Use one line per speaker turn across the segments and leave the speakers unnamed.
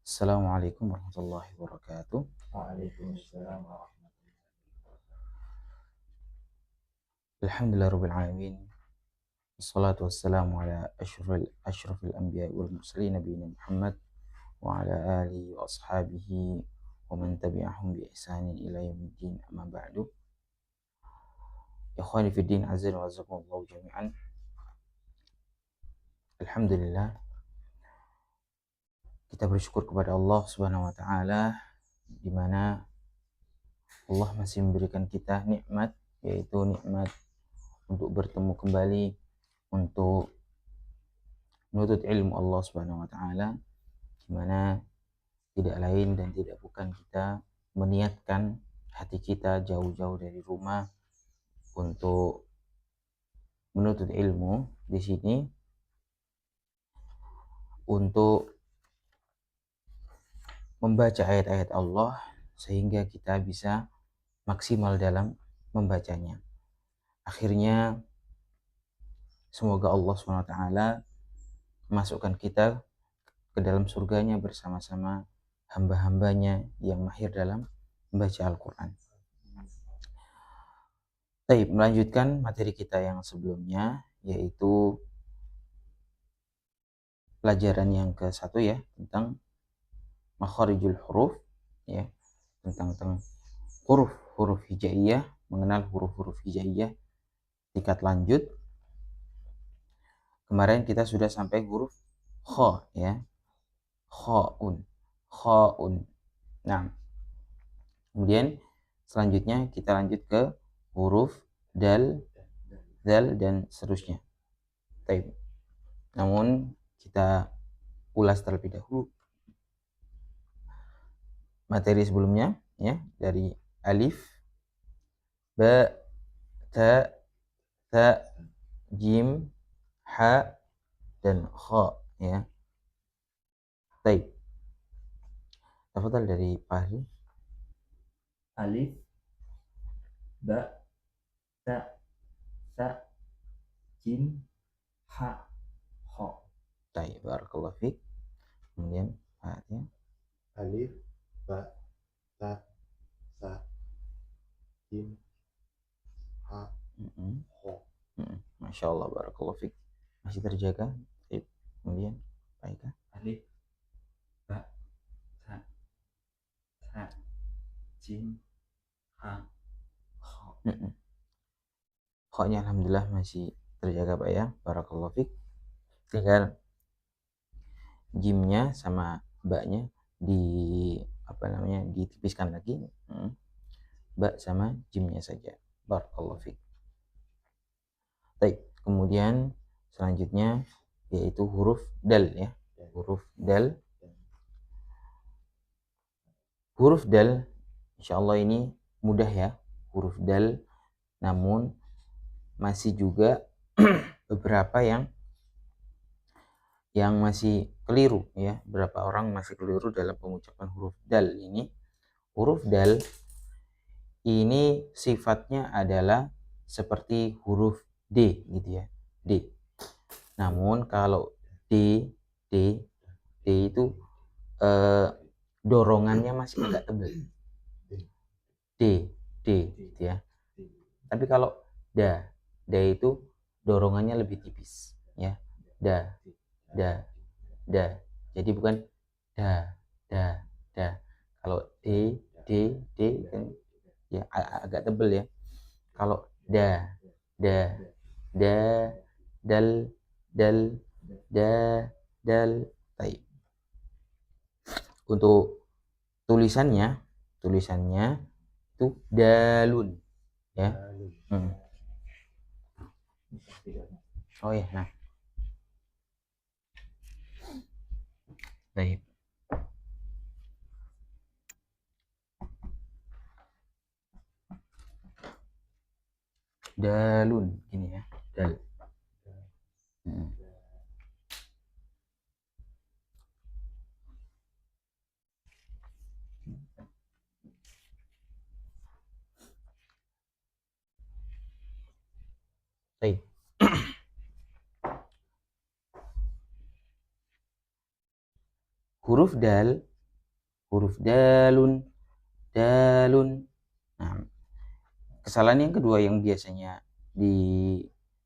Assalamualaikum warahmatullahi wabarakatuh.
Waalaikumsalam warahmatullahi
Alhamdulillahirabbil alamin. Wassalatu wassalamu ala asyrafil anbiya'i wal mursalin nabiyina Muhammad wa ala alihi wa ashabihi wa man tabi'ahum bi ihsanin ila yaumiddin. Amma ba'du. Ikhwani fid din, azza wa jazakumullahu jami'an. Alhamdulillah, kita bersyukur kepada Allah Subhanahu wa taala di mana Allah masih memberikan kita nikmat, yaitu nikmat untuk bertemu kembali, untuk menuntut ilmu Allah Subhanahu wa taala, di mana tidak lain dan tidak bukan kita meniatkan hati kita jauh-jauh dari rumah untuk menuntut ilmu di sini, untuk membaca ayat-ayat Allah sehingga kita bisa maksimal dalam membacanya. Akhirnya semoga Allah Subhanahu wa taala masukkan kita ke dalam surganya bersama-sama hamba-hambanya yang mahir dalam membaca Al-Quran. Baik, melanjutkan materi kita yang sebelumnya, yaitu pelajaran yang ke-1 ya, tentang makharijul huruf ya, tentang huruf hijaiyah, mengenal huruf-huruf hijaiyah tingkat lanjut. Kemarin kita sudah sampai huruf kha ya, khaun. Nah, kemudian selanjutnya kita lanjut ke huruf dal, zal dan seterusnya. Baik. Namun kita ulas terlebih dahulu materi sebelumnya ya, dari alif, ba, ta, tha, jim, ha dan kha ya. Baik. Tafadhal dari Pak Ahli.
alif, ba, ta, sa, jim, ha, kha.
Baik, barakallahu fiik. Kemudian ya.
Alif, ba, ta, sa, jim, ha, kha.
Masya Allah, barakallahu fiik. Masih terjaga. Baik. Kemudian baik.
Alif, ba, ta, sa, jim, ha, kha.
Kha-nya alhamdulillah masih terjaga Pak ya, barakallahu fiik. Tinggal jimnya sama ba-nya ditipiskan lagi. Ba sama jimnya saja. Barakallahu fiik. Baik, kemudian selanjutnya yaitu huruf dal ya. Huruf dal. Huruf dal insyaallah ini mudah ya, huruf dal, namun masih juga beberapa yang masih keliru ya. Beberapa orang masih keliru dalam pengucapan huruf dal ini. Huruf dal ini sifatnya adalah seperti huruf D gitu ya, D. Namun kalau D itu dorongannya masih agak tebal. D gitu ya. Tapi kalau da itu dorongannya lebih tipis ya. Da. Jadi bukan da. Kalau D kan ya agak tebal ya. Kalau da, dal, dal. Baik. Untuk tulisannya itu dalun ya. Oh ya, nah. Baik. Dalun ini ya, dal. Baik. Huruf dal huruf dalun, dalun. Nah, kesalahan yang kedua yang biasanya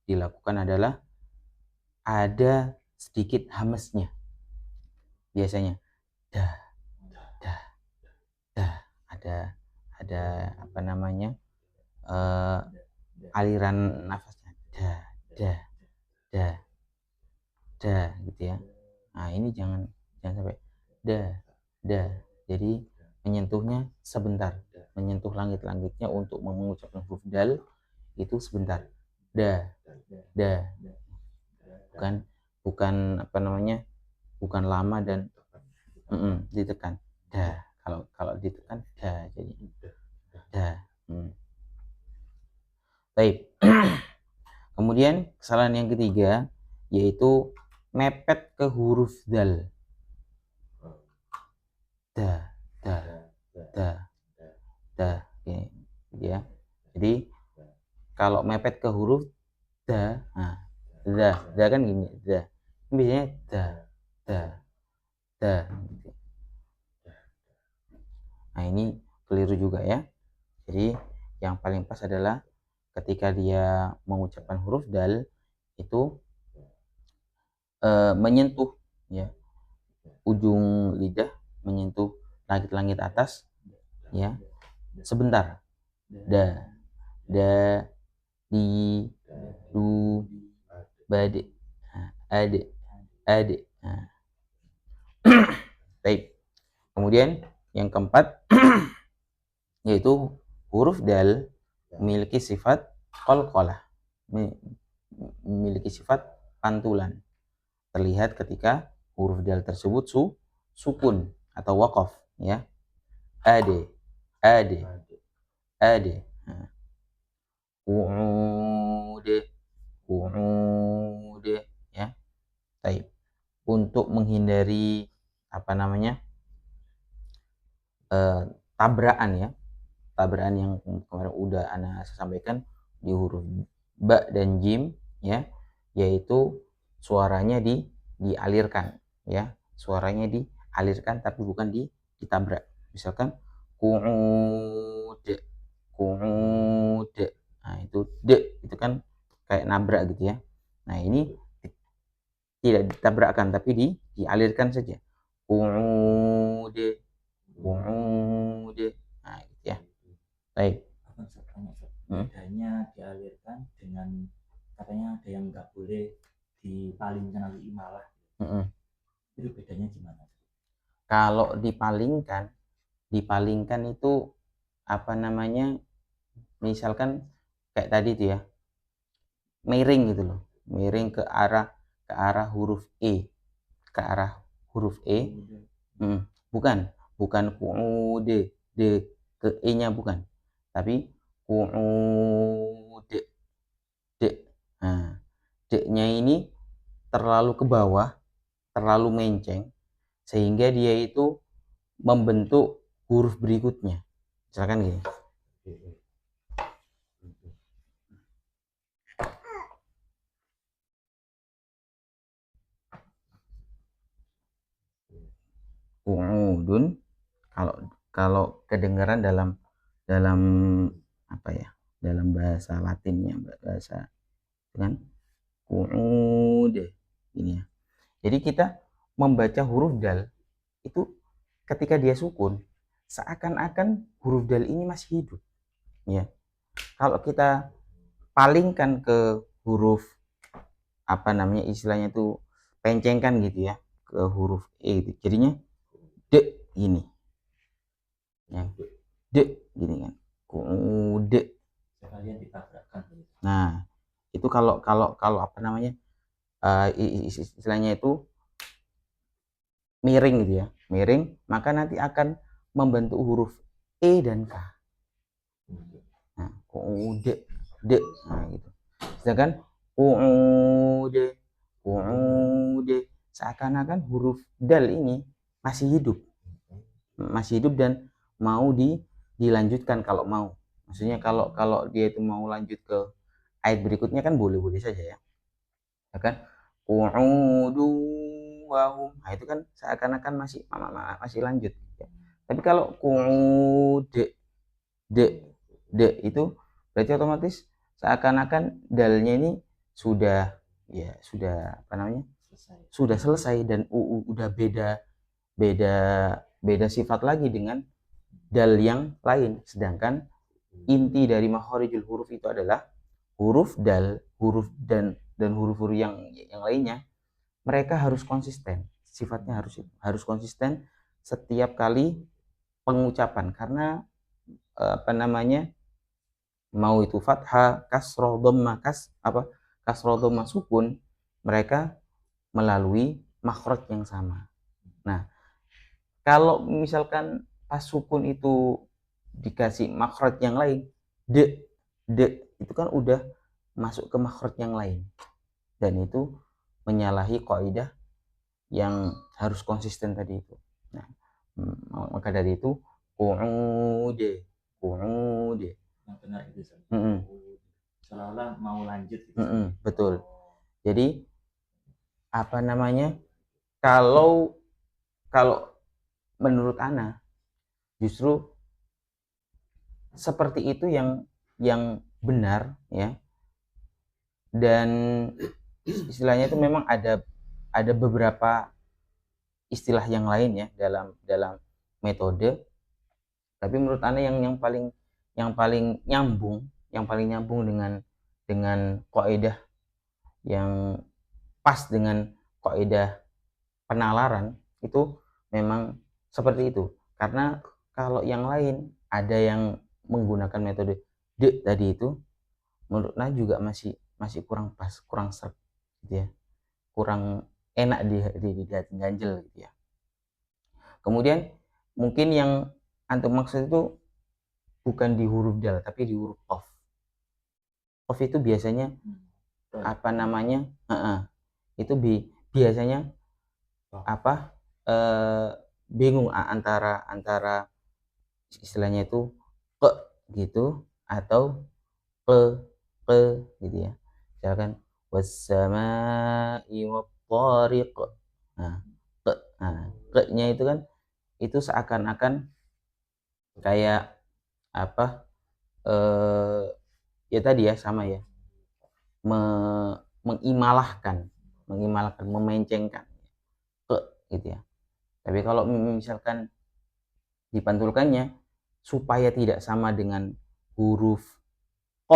dilakukan adalah ada sedikit hamesnya. Biasanya dah, dah, dah, ada apa namanya, aliran nafasnya dah, dah, dah, dah gitu ya. Nah, ini jangan sampai dah, dah. Jadi menyentuhnya sebentar, menyentuh langit-langitnya untuk mengucapkan huruf dal itu sebentar. Dah, dah. Bukan apa namanya? Bukan lama dan ditekan. Dah. Kalau ditekan dah jadi dah. Baik. Kemudian kesalahan yang ketiga yaitu mepet ke huruf dal. Dah, dah, dah, dah, ya. Jadi kalau mepet ke huruf dah, nah, dah kan gini, dah. Ini biasanya dah, dah, dah. Nah, ini keliru juga ya. Jadi yang paling pas adalah ketika dia mengucapkan huruf dal itu menyentuh ya ujung lidah, menyentuh langit-langit atas ya sebentar. Da, da, di, du, bade, ade, ade. Nah. Baik. Kemudian yang keempat yaitu huruf dal memiliki sifat qalqalah, memiliki sifat pantulan. Terlihat ketika huruf dal tersebut sukun atau waqaf ya. Ade, ade, ade. Qu'ude, qu'ude ya. Baik. Untuk menghindari apa namanya? Tabrakan ya. Tabrakan yang kemarin udah ana sampaikan di huruf ba dan jim ya, yaitu suaranya dialirkan ya. Suaranya dialirkan tapi bukan ditabrak. Misalkan qu'ude, qu'ude. Nah, itu itu kan kayak nabrak gitu ya. Nah, ini tidak ditabrakkan tapi dialirkan saja. Qu'ude, qu'ude. Nah, gitu ya. Baik.
Bedanya dialirkan dengan katanya ada yang nggak boleh dipalingkan atau imalah. Itu bedanya gimana?
Kalau dipalingkan itu apa namanya? Misalkan kayak tadi tuh ya, miring gitu loh, miring ke arah huruf e, ke arah huruf e. Bukan qu'ude, de ke e nya bukan, tapi qu'ude, de. Nah, de nya ini terlalu ke bawah, terlalu menceng sehingga dia itu membentuk huruf berikutnya. Misalkan gini. Qu'udun kalau kedengaran dalam apa ya? Dalam bahasa Latinnya, bahasa kan qu'ud ini ya. Jadi kita membaca huruf dal itu ketika dia sukun seakan-akan huruf dal ini masih hidup ya. Kalau kita palingkan ke huruf apa namanya istilahnya itu pencengkan gitu ya ke huruf e gitu. Jadinya de ini ya, de gini kan, de. Nah, itu kalau apa namanya istilahnya itu miring gitu ya, miring, maka nanti akan membentuk huruf e dan k. Nah, de, nah gitu. Sedangkan de, seakan-akan huruf dal ini masih hidup dan mau dilanjutkan kalau mau. Maksudnya kalau dia itu mau lanjut ke ayat berikutnya kan boleh saja ya. Ya kan? Qu'udu wahum. Nah, itu kan seakan-akan masih lanjut. Tapi kalau qu'ude, de itu berarti otomatis seakan-akan dalnya ini sudah apa namanya, sudah selesai dan udah beda sifat lagi dengan dal yang lain. Sedangkan inti dari makharijul huruf itu adalah huruf dal, huruf dan huruf-huruf yang lainnya, mereka harus konsisten. Sifatnya harus konsisten setiap kali pengucapan, karena apa namanya, mau itu fathah, kasroh, dhammah, kasroh, dhammah, sukun, mereka melalui makhraj yang sama. Nah, kalau misalkan pas sukun itu dikasih makhraj yang lain, de itu kan udah masuk ke makhraj yang lain, dan itu menyalahi kaidah yang harus konsisten tadi itu. Nah, maka dari itu qu'ude
yang benar itu seolah-olah mau lanjut gitu.
Betul. Jadi apa namanya, kalau menurut ana justru seperti itu yang benar ya. Dan istilahnya itu memang ada beberapa istilah yang lain ya dalam metode, tapi menurut ana yang paling nyambung dengan kaidah yang pas dengan kaidah penalaran itu memang seperti itu. Karena kalau yang lain ada yang menggunakan metode de tadi itu, menurut ana juga masih kurang pas, kurang serp gitu ya, kurang enak di hati ganjel gitu ya. Kemudian mungkin yang antum maksud itu bukan di huruf dal tapi di huruf qaf. Qaf itu biasanya apa namanya, itu biasanya apa, bingung antara istilahnya itu ke gitu atau ke gitu ya. Misalkan wassama'i wattariq. Nah, ke-nya itu kan itu seakan-akan kayak apa, ya tadi ya sama ya, mengimalahkan, memencengkan ke gitu ya. Tapi kalau misalkan dipantulkannya supaya tidak sama dengan huruf q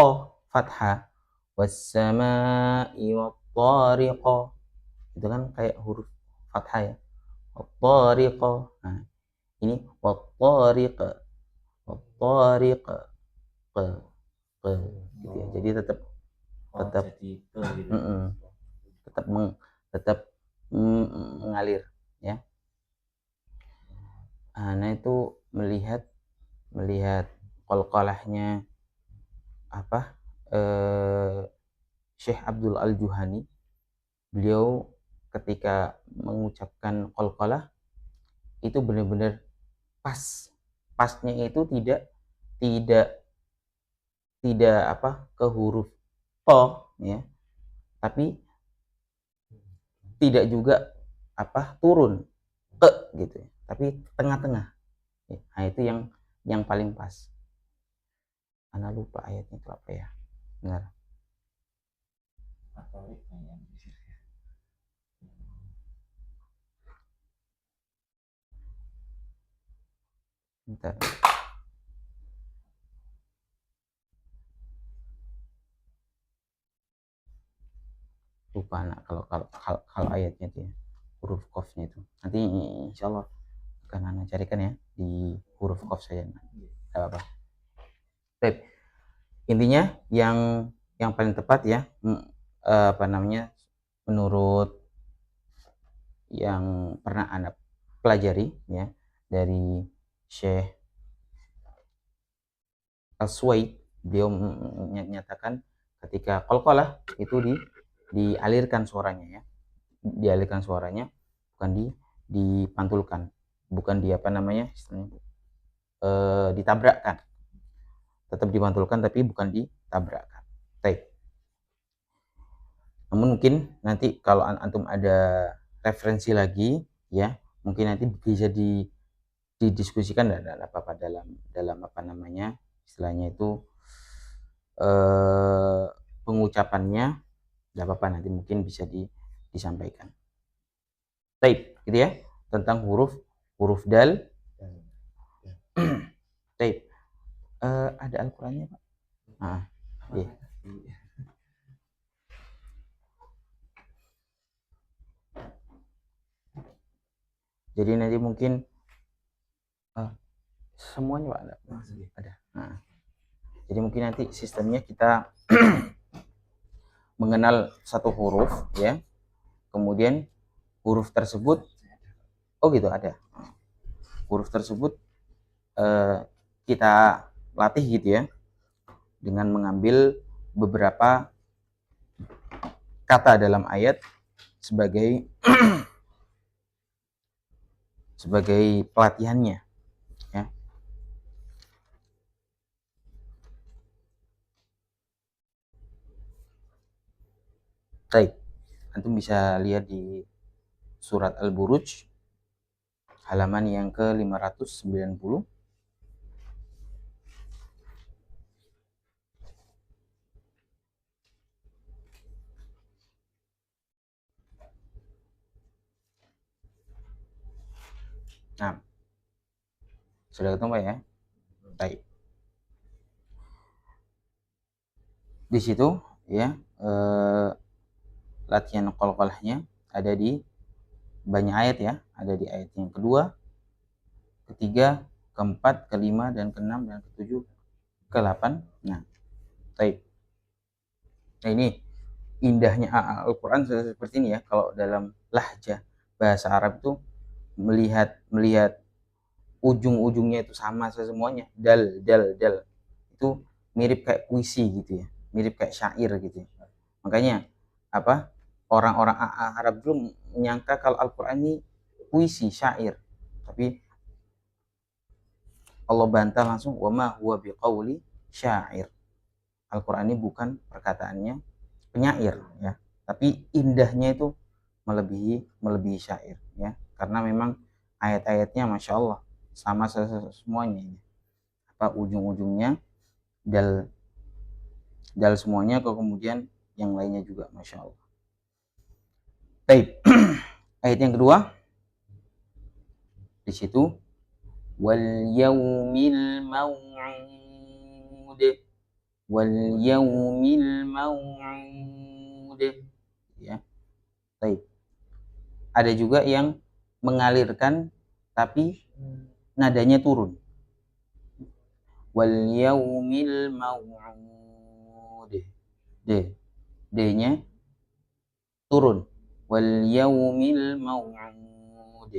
fathah, wassama'i wattariq, itu kan kayak huruf fathah ya, wattariq. Nah, ini wattariq ke gitu ya. Jadi tetap mengalir ya. Nah, itu melihat qalqalahnya apa, Syekh Abdul Al-Juhani. Beliau ketika mengucapkan qalqalah itu benar-benar pasnya itu tidak apa ke huruf po ya, tapi tidak juga apa turun ke gitu ya, tapi tengah-tengah ya. Nah, itu yang paling pas. Ana lupa ayatnya itu apa ya, benar. Bentar. Lupa anak kalau ayatnya itu ya, huruf qafnya itu. Nanti insyaallah akan ana carikan ya di huruf qaf saja. Enggak apa-apa. Baik. Intinya yang paling tepat ya, apa namanya, menurut yang pernah ana pelajari ya dari Syekh As-Suwaid, beliau menyatakan ketika qalqalah itu dialirkan suaranya ya, dialirkan suaranya, bukan dipantulkan, bukan di apa namanya istilahnya, ditabrakkan, tetap dipantulkan tapi bukan ditabrakkan. Baik. Namun mungkin nanti kalau antum ada referensi lagi ya, mungkin nanti bisa didiskusikan, dan ada apa-apa dalam apa namanya istilahnya itu pengucapannya, tidak apa-apa, nanti mungkin bisa disampaikan. Baik, gitu ya, tentang huruf dal. Baik, ada Al-Qurannya Pak? Nah, iya. Jadi nanti mungkin semuanya Pak ada. Nah, jadi mungkin nanti sistemnya kita mengenal satu huruf ya, kemudian huruf tersebut, oh gitu, ada huruf tersebut kita latih gitu ya, dengan mengambil beberapa kata dalam ayat sebagai sebagai pelatihannya ya. Baik, antum bisa lihat di surat Al-Buruj halaman yang ke-590. Nah, sudah ketemu ya? Baik. Di situ ya latihan qalqalahnya ada di banyak ayat ya, ada di ayat yang kedua, ketiga, keempat, kelima, dan keenam, dan ketujuh, ke-8. Nah, baik. Nah, ini indahnya Al-Quran seperti ini ya. Kalau dalam lahjah bahasa Arab itu melihat ujung-ujungnya itu sama semuanya, dal itu mirip kayak puisi gitu ya, mirip kayak syair gitu ya. Makanya apa, orang-orang Arab dulu menyangka kalau Al-Quran ini puisi, syair, tapi Allah bantah langsung, wa ma huwa biqauli syair. Al-Quran ini bukan perkataannya penyair ya, tapi indahnya itu melebihi syair ya, karena memang ayat-ayatnya masya Allah sama semuanya ya. Apa ujung-ujungnya dal semuanya, kemudian yang lainnya juga masya Allah. Baik. Ayat yang kedua di situ, wal yaumil mau'ud, wal yaumil mau'ud ya. Baik. Ada juga yang mengalirkan tapi nadanya turun, wal yaumil mau'ud, d-nya turun, wal yaumil mau'ud,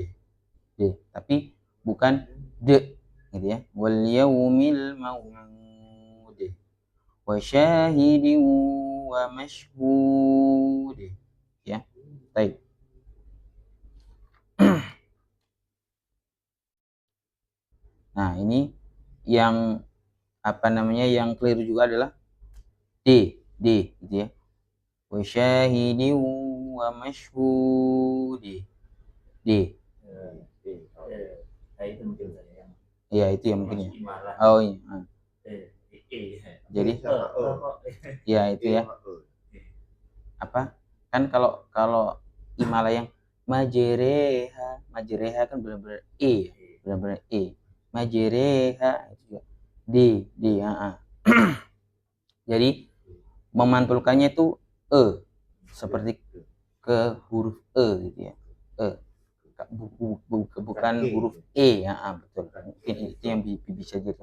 tapi bukan de gitu ya, wal yaumil mau'ud wa syahidin wa mashhud ya. Baik. Nah, ini yang apa namanya yang keliru juga adalah d gitu ya, wa syahidin wa mashhud d.
Itu mungkin saya yang
Ya, itu yang mungkin ya. Oh iya. Jadi ya itu ya. Apa? Kan kalau imala yang majereha kan benar-benar e, benar-benar e. Majereha itu juga d ya. Jadi memantulkannya itu seperti ke huruf gitu ya. Bukan huruf ya, betul. Mungkin itu yang bisa jadi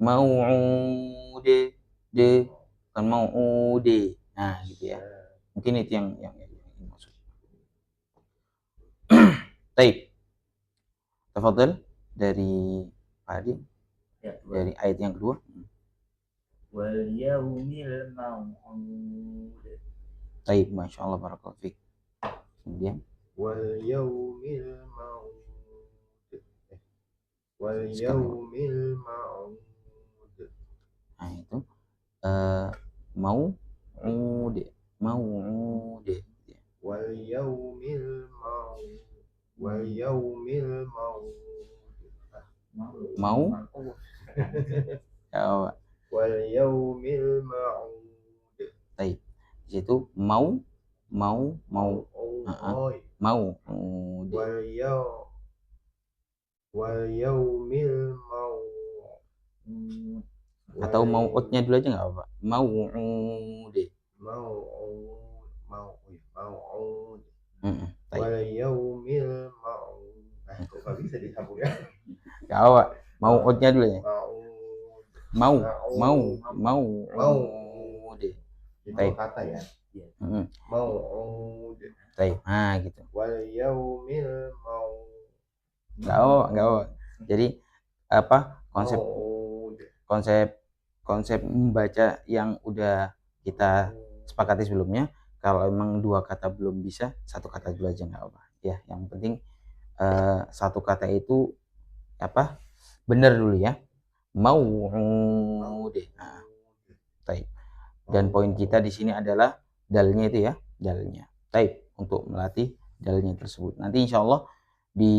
mau'ude kan mau'ude. Nah, gitu ya. Mungkin itu yang maksud. Baik. Tafadhal dari Pak Adi
ya,
dari ayat yang kedua.
Wal yaumil mau'ud.
Baik, masya Allah, barakallahu fiik. Kemudian
wal yaumil mau'ud, wal yaumil mau'ud.
Nah, itu mau'ud
wal yaumil mau'ud, wal yaumil mau'ud.
mau ya,
واليوم الموعود
baik. Di situ mau udah.
واليوم الموعود
Atau mau outnya dulu aja nggak apa-apa. Mau udah.
موعود
Baik.
واليوم الموعود. Kok nggak bisa disambung ya?
Ya apa? Mau outnya dulu ya.
Mau
Udah.
itu
Baik.
kata ya.
Mm-mm.
Mau'ud.
Baik. Nah gitu.
Walyaumil mau'ud.
Nggak apa. Jadi apa konsep membaca yang udah kita sepakati sebelumnya. Kalau emang dua kata belum bisa, satu kata dulu aja nggak apa. Ya, yang penting satu kata itu apa? Benar dulu ya. Mau deh. Nah, baik. Dan poin kita di sini adalah dalnya itu ya, dalnya. Baik, untuk melatih dalnya tersebut. Nanti insya Allah di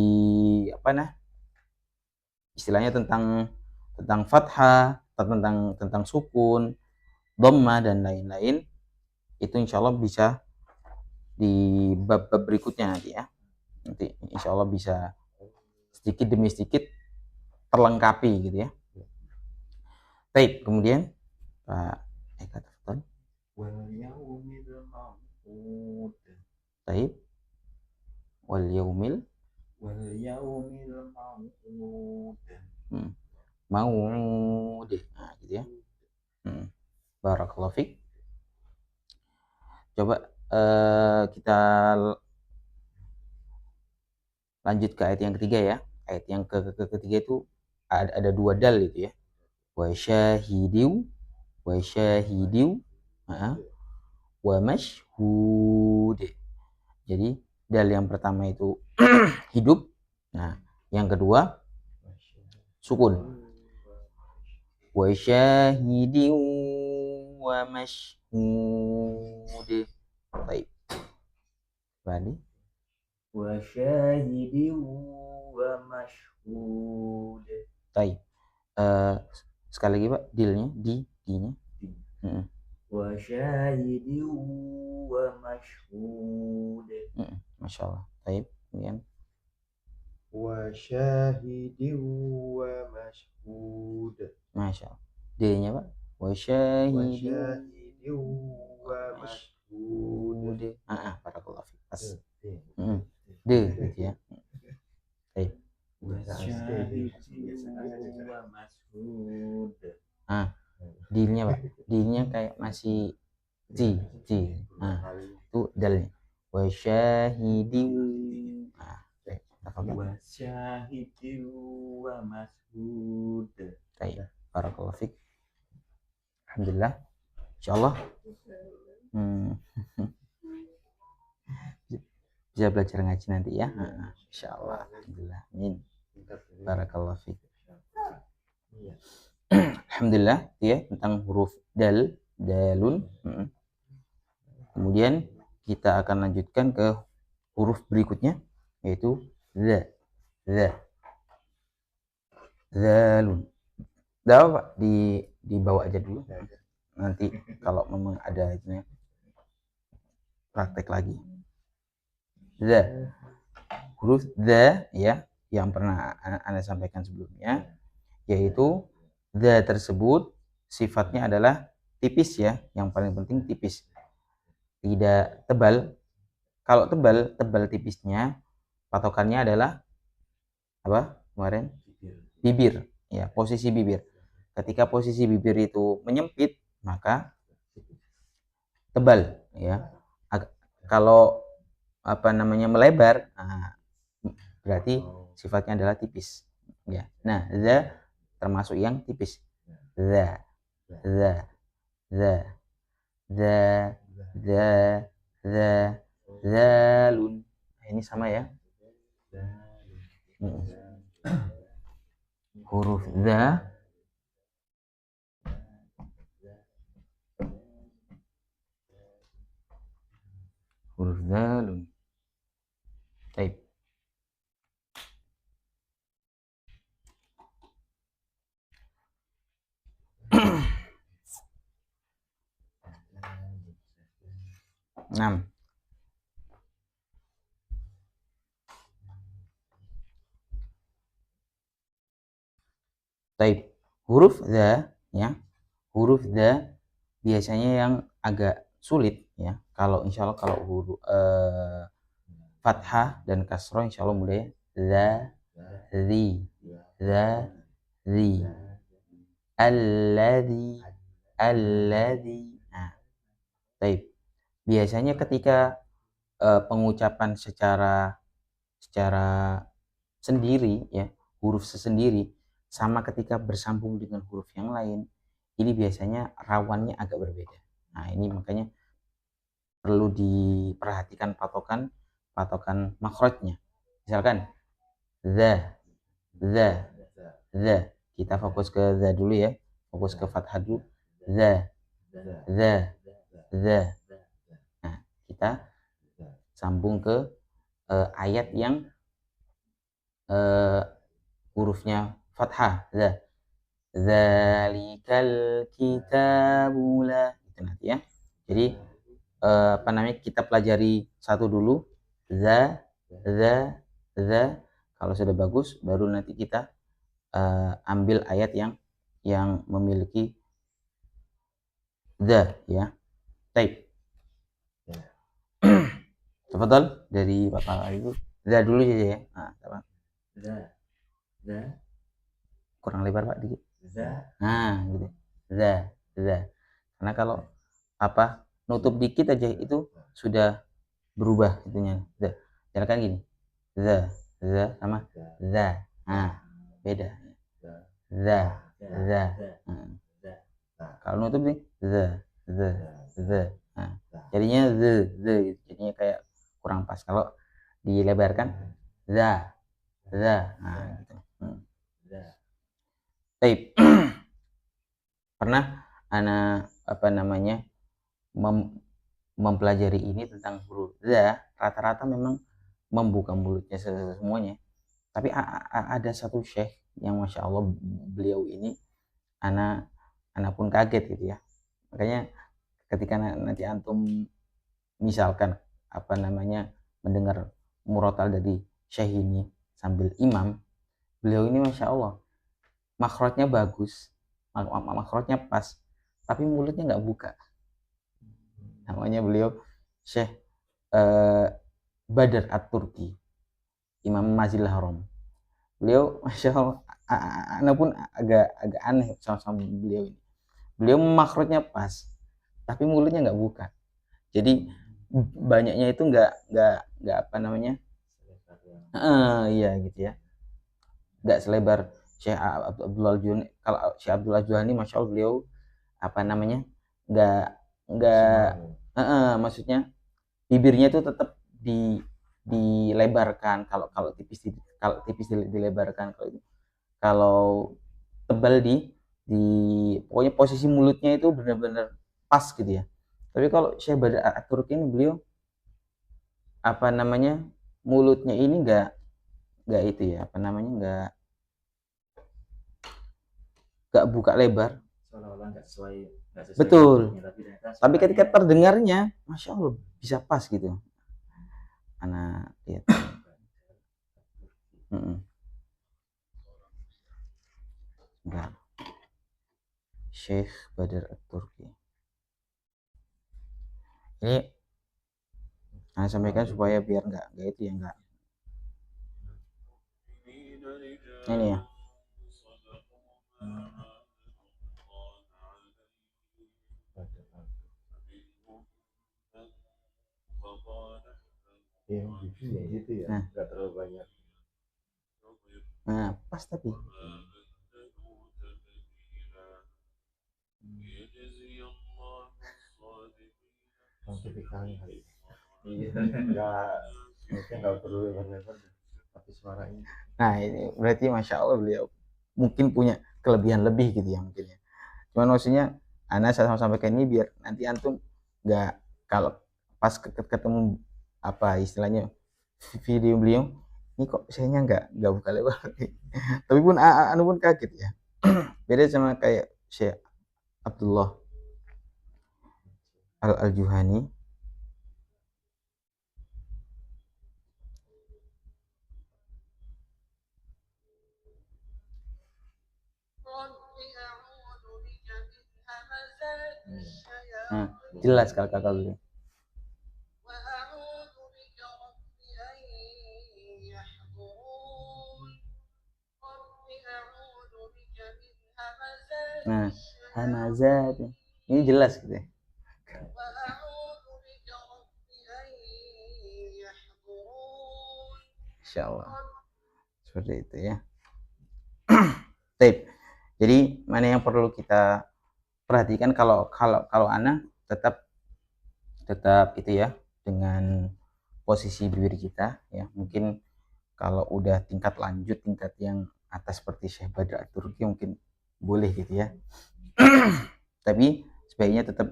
istilahnya tentang fathah, tentang sukun, dhamma dan lain-lain, itu insya Allah bisa di bab-bab berikutnya nanti ya. Nanti insya Allah bisa sedikit demi sedikit terlengkapi gitu ya. Baik, kemudian Pak Eka Tafadhol.
Walyaumil mau'ud.
Baik. Wal yaumil
mau'ud.
Mau'ud. Nah, gitu ya. Barakallahu fiik. Coba kita lanjut ke ayat yang ketiga ya. Ayat yang ketiga itu ada dua dal itu ya. Wa syahidiu wa mashhud. Jadi dal yang pertama itu hidup. Nah, yang kedua sukun. Wa syahidiu wa mashhud. Baik. Bani.
Wa syahidin wa mashhud.
Baik. Sekali lagi Pak, dilnya, di-nya.
Wa syahidin wa mashhud.
Masya Allah. Baik, kemudian.
Wa syahidin wa mashhud.
Masya Allah. D-nya Pak. Wa syahidin
wa mashhud.
Barakallahu fiik. Pas. D gitu ya. Baik.
Wa syahidin wa mashhud.
D-nya Pak. D-nya kayak masih C. Nah, itu dalnya. Wa syahidin.
Wa syahidin wa mashhud.
Baik. Barakallahu fiik. Alhamdulillah. Insyaallah bisa belajar ngaji nanti ya. Insyaallah. Alhamdulillah. Amin. Barakallahu fiik. Alhamdulillah ya, tentang huruf dalun. Kemudian kita akan lanjutkan ke huruf berikutnya, yaitu zalun. Pak, dibawa aja dulu. Nanti kalau memang ada itu praktek lagi. Huruf ya, yang pernah Anda sampaikan sebelumnya, yaitu tersebut sifatnya adalah tipis ya, yang paling penting tipis, tidak tebal. Kalau tebal tipisnya patokannya adalah apa kemarin? Bibir ya, posisi bibir. Ketika posisi bibir itu menyempit, maka tebal ya. Kalau melebar, berarti sifatnya adalah tipis ya. Nah, termasuk yang tipis. Zalun. Ini sama ya. Huruf huruf zalun. Baik. 6. Baik, huruf dha ya. Huruf dha biasanya yang agak sulit ya. Kalau insyaallah kalau huruf fathah dan kasroh insyaallah mudah ya. Dha, dhi, dha, dhi. Alladhi, alladhi. Nah, baik. Biasanya ketika pengucapan secara sendiri ya, huruf sesendiri sama ketika bersambung dengan huruf yang lain, ini biasanya rawannya agak berbeda. Nah, ini makanya perlu diperhatikan patokan makhrajnya. Misalkan dha, dha, dha. Kita fokus ke dha dulu ya. Fokus ke fathah dulu. Dha, dha, dha. Nah, kita sambung ke ayat yang hurufnya fathah. Dha. Dzalikal kitabu la. Itu nanti ya. Jadi apa namanya, kita pelajari satu dulu. Dza, dza, dza. Kalau sudah bagus baru nanti kita ambil ayat yang memiliki dza ya. Baik. Tafadhal dari Bapak itu. Dza dulu saja ya. Nah, Bapak.
Dza.
Kurang lebar Pak dikit.
Dza.
Nah, gitu. Dza, dza. Karena kalau apa nutup dikit aja itu sudah berubah itunya. Dza. Misalkan gini. Dza, dza sama dza. Nah, beda. Dza, dza. Nah. Kalau nutup nih dza, dza, dza. Nah, jadinya dza, jadinya kayak kurang pas. Kalau dilebarkan dza, dza. Nah, gitu. Baik. Pernah anak apa namanya mempelajari ini tentang huruf dza, rata-rata memang membuka mulutnya semuanya. Tapi ada satu syekh yang masya Allah beliau ini anak pun kaget gitu ya. Makanya ketika nanti antum misalkan apa namanya mendengar murotal dari syekh ini sambil imam, beliau ini masya Allah makhrajnya bagus, makhrajnya pas, tapi mulutnya nggak buka. Namanya beliau Syekh Badr At-Turki, Imam Masjidil Haram. Beliau masya Allah, anak pun agak aneh sama beliau ini. Beliau makhrajnya pas, tapi mulutnya nggak buka. Jadi banyaknya itu nggak apa namanya, iya gitu ya, nggak selebar Syekh Abdullah Al-Juhani. Kalau Syekh Abdullah Al-Juhani masya Allah beliau apa namanya nggak maksudnya bibirnya itu tetap dilebarkan. Kalau tipis dilebarkan, kalau tebal di pokoknya posisi mulutnya itu benar-benar pas gitu ya. Tapi kalau Syekh Badr At-Turki ini beliau apa namanya mulutnya ini nggak itu ya, apa namanya nggak buka lebar.
Seolah-olah nggak sesuai
Betul.
mulutnya,
Tapi ketika terdengarnya masya Allah bisa pas gitu. Anak lihat. Enggak. Syekh Badr At-Turki. Ini saya sampaikan supaya biar nggak itu ya, nggak. Ini ya.
Gitu ya, nggak terlalu banyak.
Nah, pas tapi.
Tipikalnya kali. Iya, nggak perlu lebar-lebar, tapi suaranya.
Nah, ini berarti masya Allah beliau mungkin punya kelebihan lebih gitu ya mungkin ya. Cuman maksudnya Ana saya sampaikan ini biar nanti antum nggak kalau pas ketemu apa istilahnya video beliau ini kok sayanya nggak buka lebar. Tapi pun anu pun kaget ya. Beda sama kayak Syekh Abdullah Al-Juhani. Nah, jelas kalau kakak dulu. Nah, hamazat. Ini jelas gitu ya. Insyaallah. Seperti itu ya. Baik. Jadi mana yang perlu kita perhatikan kalau ana tetap itu ya dengan posisi bibir kita ya. Mungkin kalau udah tingkat lanjut, tingkat yang atas seperti Syekh Badr At-Turki mungkin boleh gitu ya. Tapi sebaiknya tetap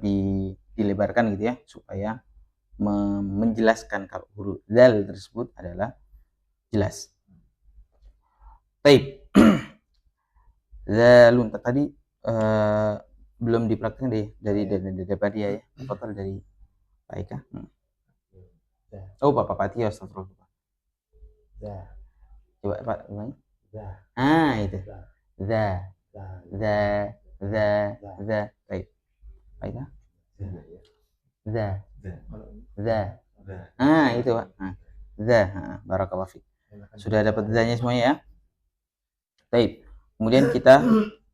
dilebarkan gitu ya supaya menjelaskan kalau huruf dal tersebut adalah jelas. Baik. Zalun tadi belum dipraktekkan deh dari dia ya. Total dari Pak Eka. Oh, Bapak Patio, astagfirullah. Coba Pak ulangi. Itu. Za. Baik. Pak Eka. Za. Itu Pak. Za. Barakallahu fiik. Sudah dapat zanya semuanya ya. Baik. Kemudian kita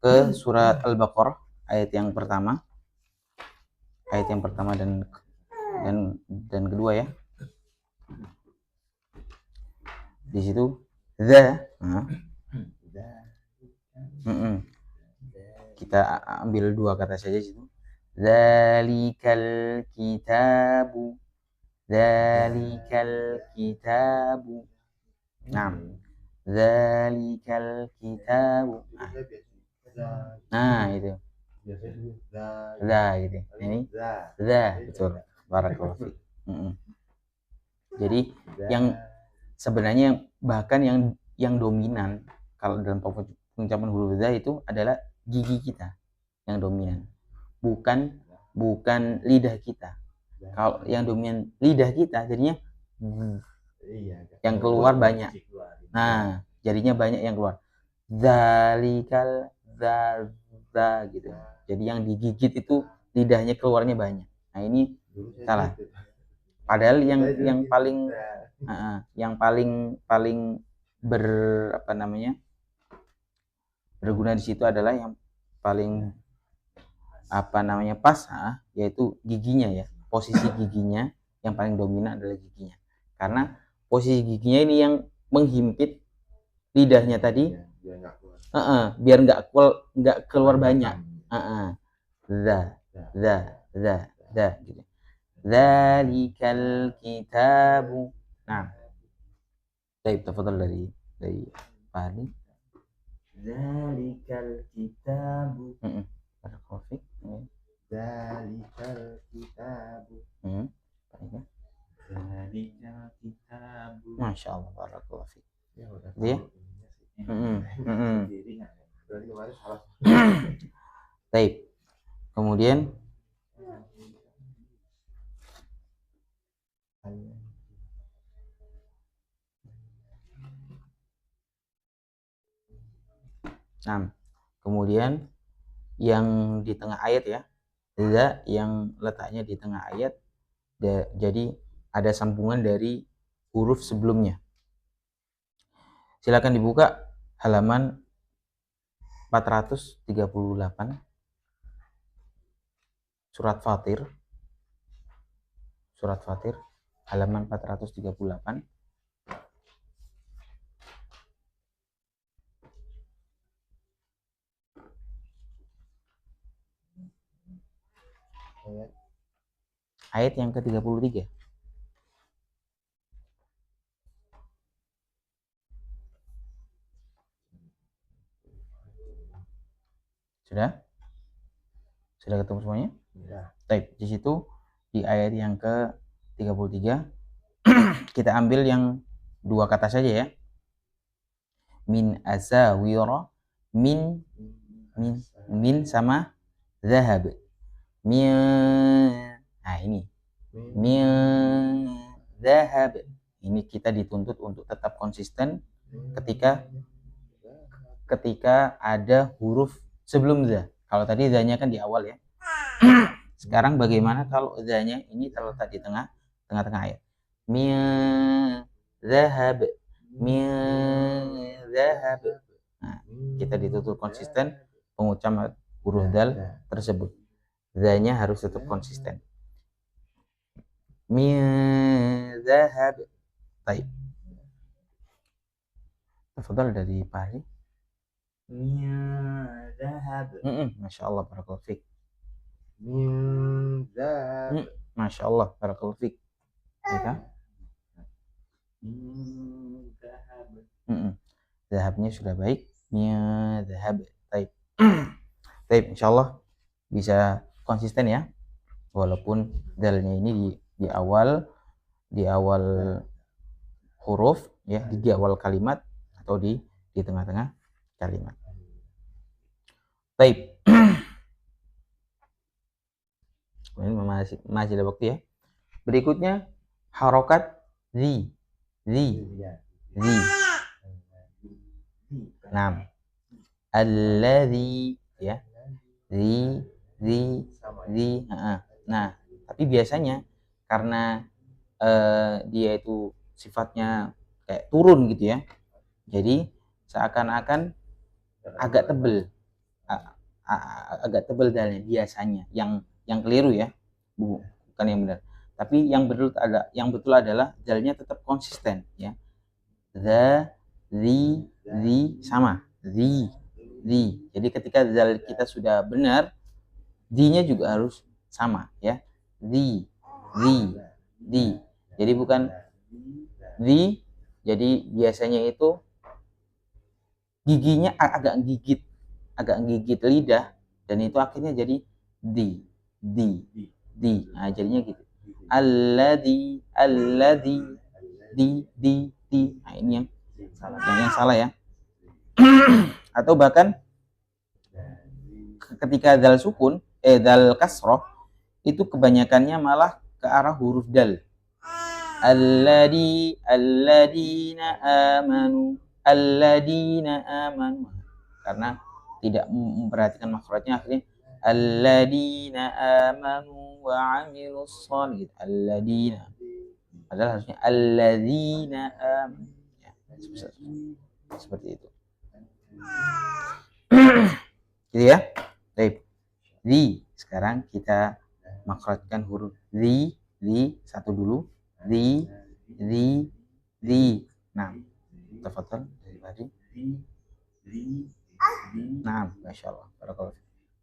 ke surat Al-Baqarah ayat yang pertama. Ayat yang pertama dan kedua ya. Di situ za. Kita ambil dua kata saja di situ. Zalikal kitabu. Zalikal kitabu. Zalikal kitabu. Itu. Za gitu. Ini za betul. Barakallahu fiik. Jadi yang sebenarnya bahkan yang dominan kalau dalam pengucapan huruf za itu adalah gigi kita yang dominan. Bukan lidah kita. Kalau yang dominan lidah kita jadinya yang keluar banyak. Nah, jadinya banyak yang keluar. Zalikal za gitu. Jadi yang digigit itu lidahnya keluarnya banyak. Nah, ini salah. Padahal yang paling berguna di situ adalah yang paling pas yaitu giginya ya. Posisi giginya yang paling dominan adalah giginya. Karena posisi giginya ini yang menghimpit lidahnya tadi biar nggak keluar banyak. Za gitu. Zalikal kitabu. Nah, baik, tafadhal dari Pak Ali.
Zalikal kitabu.
Barakallahu fiik.
Zalikal kitabu.
Zalikal kitabu.
Masyaallah, barakallahu fiik.
Ya udah.
Iya.
Berarti kemarin salah.
Baik. Kemudian kemudian yang di tengah ayat ya, za yang letaknya di tengah ayat, jadi ada sambungan dari huruf sebelumnya. Silakan dibuka halaman 438 surat Fatir halaman 438. Ayat yang ke-33. Sudah ketemu semuanya?
Ya.
Baik, di situ di ayat yang ke-33 kita ambil yang dua kata saja ya. Min asawira, min sama zahab. Ini min zahab. Ini kita dituntut untuk tetap konsisten ketika ada huruf sebelum za. Kalau tadi za-nya kan di awal ya. Sekarang bagaimana kalau zanya ini terletak di tengah-tengah ayat? Min zahab, min zahab. Nah, kita dituntut konsisten pengucapan huruf dal tersebut. Zanya harus tetap konsisten. Min zahab. Baik. Tafadhal dari Pak Ali.
Min zahab.
Masya Allah, barakallahu fiik.
Min zahab.
Masya Allah, barakallahu fiik. Ya,
Min zahab.
Zahabnya sudah baik. Min zahab. Baik. Baik, insya Allah bisa konsisten ya. Walaupun dalnya ini di awal huruf ya, di awal kalimat atau di tengah-tengah kalimat. Baik. Masih ada waktu ya. Berikutnya harokat zi. Nah, alladzi ya. Zi. Nah, tapi biasanya karena dia itu sifatnya kayak turun gitu ya. Jadi seakan-akan agak tebel. Agak tebel dalnya biasanya. Yang keliru ya. Bukan yang benar. Tapi yang betul adalah dalnya tetap konsisten ya. Zi sama. Zi. Jadi ketika dal kita sudah benar, zi-nya juga harus sama ya. Zi. Jadi bukan zi. Jadi biasanya itu giginya agak gigit lidah dan itu akhirnya jadi di. Nah, jadinya gitu. Alladzi di. Nah, ini yang salah ya. Atau bahkan ketika dal sukun, dal kasroh itu kebanyakannya malah ke arah huruf dal. Alladina amanu. Karena tidak memperhatikan makhrajnya akhirnya alladina amanu wa amilus shalih. Alladina. Padahal harusnya alladzina amanu. Ya, seperti itu. Gitu ya. Baik. Zi. Sekarang kita makhrajkan huruf zi satu dulu. Zi. Nah, tafadhal dari tadi. Nah, masya Allah. Barakallahu.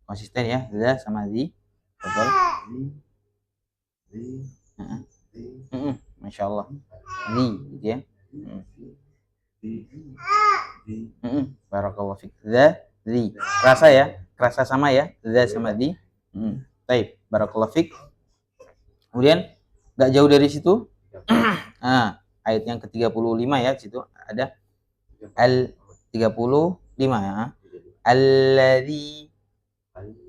Konsisten ya, za sama zi. Tafadhal. Masya Allah. Zi, gitu ya. Barakallahu fiik. Za, zi. Kerasa ya? Kerasa sama ya? Za sama zi. Baik, barakallahu fiik. Kemudian enggak jauh dari situ. Nah, ayat yang ke-35 ya, di situ ada al-35 ya. Alladzi.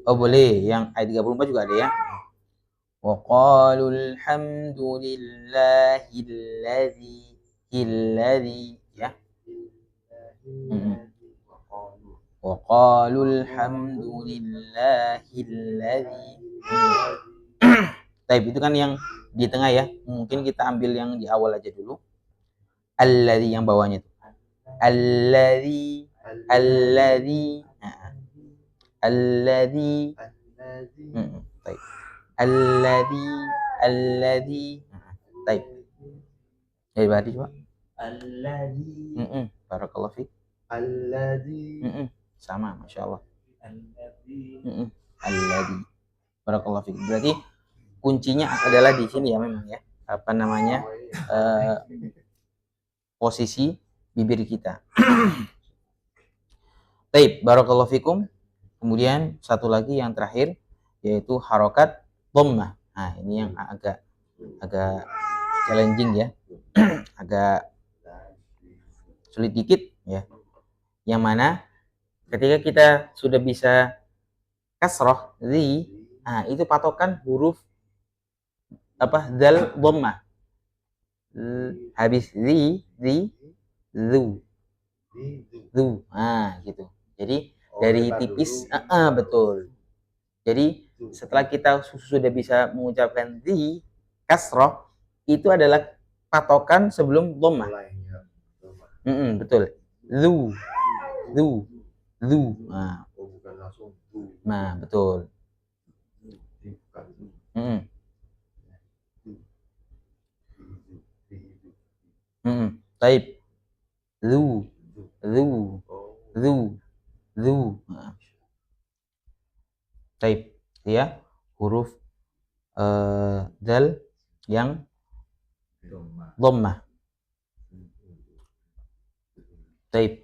Oh, boleh. Yang ayat 34 juga ada ya. Wa qalul hamdulillahilladzi ya. Wa qalul hamdulillahilladzi. Baik, itu kan yang di tengah ya. Mungkin kita ambil yang di awal aja dulu. Alladzi yang bawahnya itu. Alladzi. Baik. Alladzi. Baik. Dari Badi coba.
Alladzi.
Barakallahu fiik.
Alladzi.
Sama, masya Allah.
Alladzi.
Barakallahu fiik. Berarti kuncinya adalah di sini ya memang ya. Apa namanya? Posisi bibir kita. Baik, barakallahu fikum. Kemudian satu lagi yang terakhir yaitu harokat dhammah. Nah, ini yang agak challenging ya. Agak sulit dikit ya. Yang mana ketika kita sudah bisa kasroh zi, nah itu patokan huruf apa? Dal dhammah. Habis zi, zu. Nah, gitu. Jadi dari tipis, betul. Jadi setelah kita sudah bisa mengucapkan di kasroh, itu adalah patokan sebelum dhammah.
Mulainya.
Betul. Zu. Nah,
Oh, bukan langsung.
nah betul. Taib. Zu. Nah. Taib. Ya, huruf dal yang dhammah. Taib.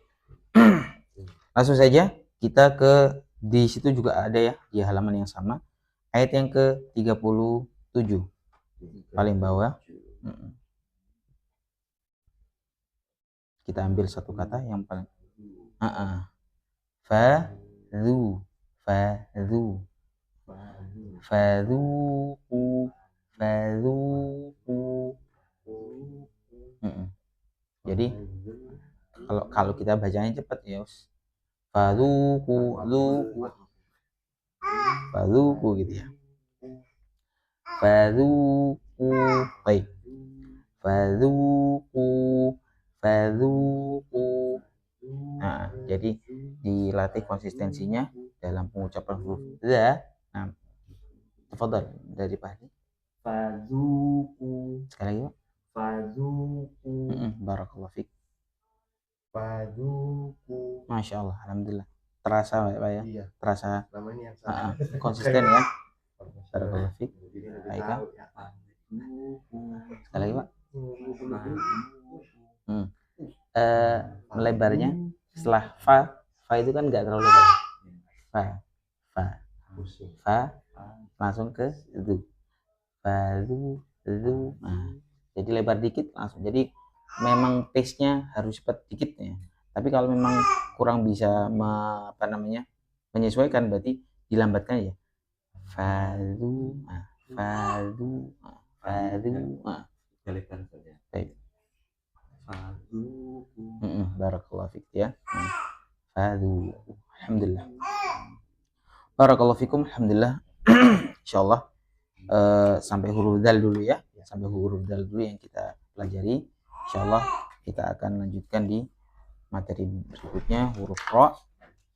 Langsung saja kita ke, di situ juga ada ya, di halaman yang sama, ayat yang ke-37 paling bawah. Kita ambil satu kata yang paling fadhu jadi kalau kita bacanya cepat ya, fadhuku gitu ya. Fadhuku. Baik. Fadhuku. Nah, jadi dilatih konsistensinya dalam pengucapan huruf za. Nah, tafadhal dari Pak Hadi.
Fadhuku.
Sekali lagi, Pak.
Fadhuku.
Barakallahu fiik.
Fadhuku.
Masya Allah, alhamdulillah. Terasa Pak ya?
Iya.
Terasa
Namanya yang sama.
konsisten ya. Barakallahu fiik. Baik, Pak. Sekali lagi, Pak. Melebarnya setelah fa itu kan nggak terlalu lebar. Fa langsung ke zu. Nah, jadi lebar dikit langsung. Jadi memang pace-nya harus cepat dikit ya. Tapi kalau memang kurang bisa menyesuaikan, berarti dilambatkan ya. Fadhu.
Kalikan saja.
Baik.
Fadhuku.
Barakallahu fiik ya. Fadhu. Alhamdulillah. Barakallahu fikum. Alhamdulillah. Insyaallah sampai huruf dal dulu ya. Sampai huruf dal dulu yang kita pelajari. Insyaallah kita akan lanjutkan di materi berikutnya, huruf ra.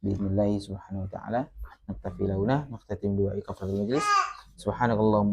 Bismillah subhanahu wa ta'ala. Naktafi launa. Naktatim dua ikafadul majlis. Subhanallah.